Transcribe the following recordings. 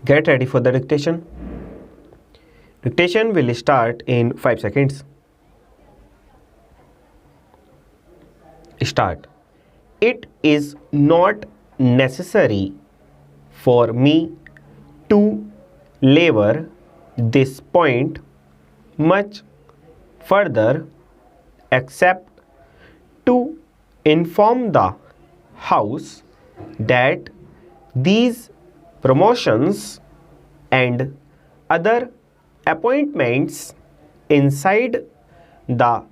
Get ready for the dictation. Dictation will start in 5 seconds. Start. It is not necessary for me to labor this point much further except to inform the House that these promotions and other appointments inside the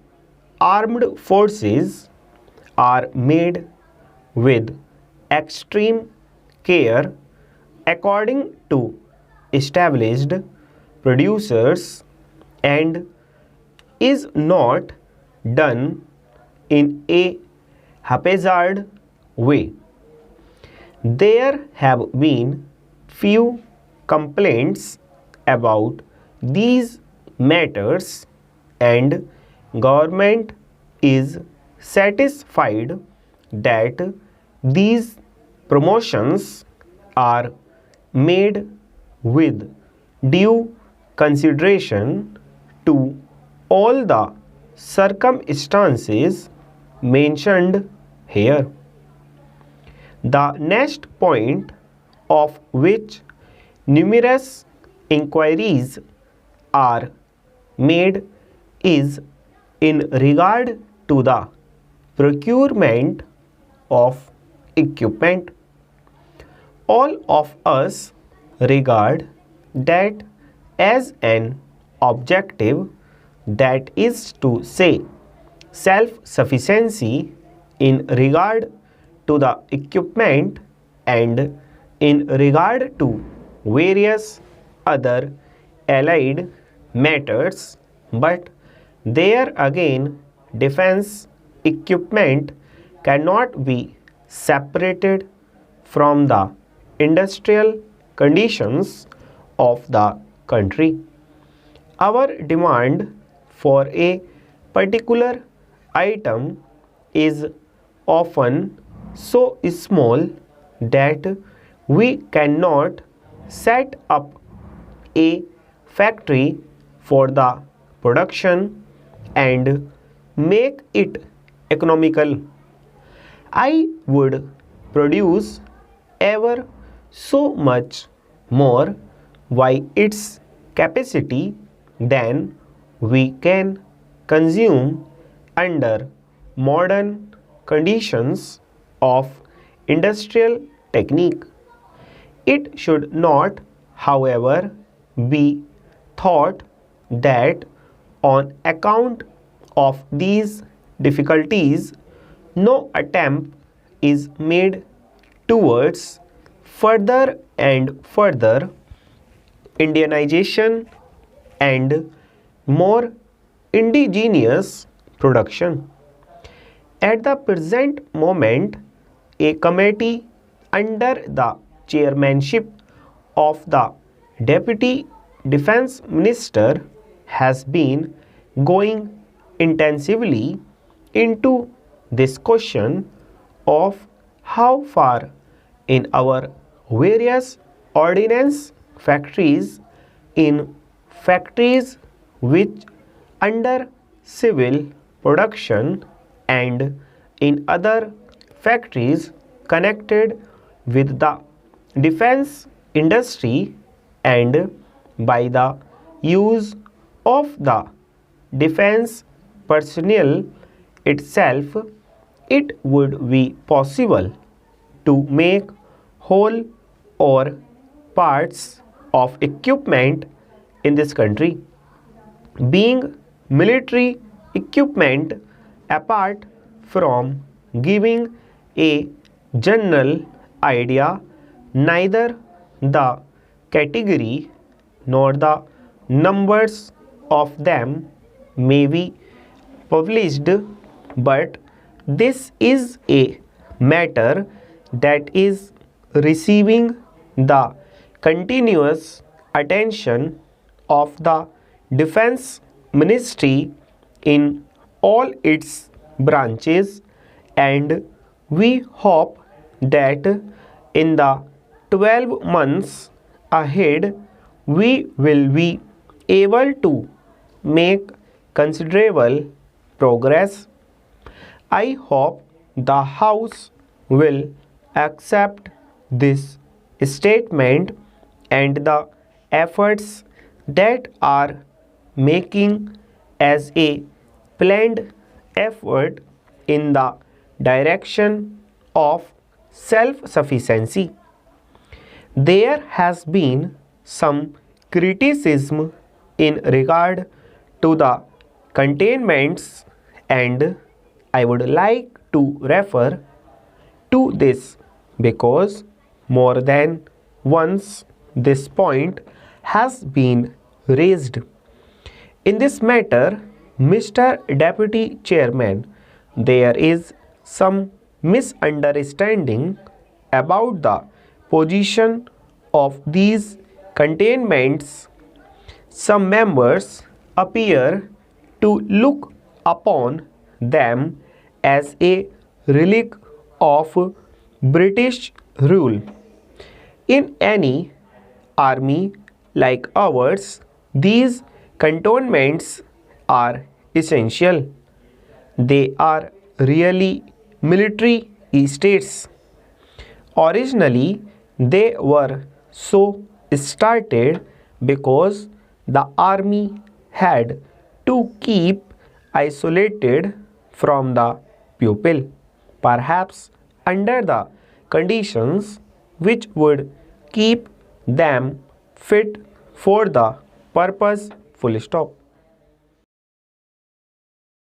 armed forces are made with extreme care according to established procedures and is not done in a haphazard way. There have been few complaints about these matters and government is satisfied that these promotions are made with due consideration to all the circumstances mentioned here. The next point of which numerous inquiries are made is in regard to the procurement of equipment. All of us regard that as an objective, that is to say, self-sufficiency in regard to the equipment and in regard to various other allied matters, but there again defense equipment cannot be separated from the industrial conditions of the country. Our demand for a particular item is often so small that we cannot set up a factory for the production and make it economical. I would produce ever so much more by its capacity than we can consume under modern conditions of industrial technique. It should not, however, be thought that on account of these difficulties, no attempt is made towards further and further Indianization and more indigenous production. At the present moment, a committee under the chairmanship of the Deputy Defense Minister has been going intensively into this question of how far in our various ordnance factories, in factories which under civil production and in other factories connected with the defense industry and by the use of the defense personnel itself, it would be possible to make whole or parts of equipment in this country. Being military equipment, apart from giving a general idea, neither the category nor the numbers of them may be published, but this is a matter that is receiving the continuous attention of the Defense Ministry in all its branches, and we hope that in the 12 months ahead we will be able to make considerable progress. I hope the House will accept this statement and the efforts that are making as a planned effort in the direction of self-sufficiency. There has been some criticism in regard to the containments, and I would like to refer to this because more than once this point has been raised. In this matter, Mr. Deputy Chairman, there is some misunderstanding about the position of these containments. Some members appear to look upon them as a relic of British rule. In any army like ours, these cantonments are essential. They are really military estates. Originally, they were so started because the army had to keep isolated from the pupil, perhaps under the conditions which would keep them fit for the purpose. Full stop.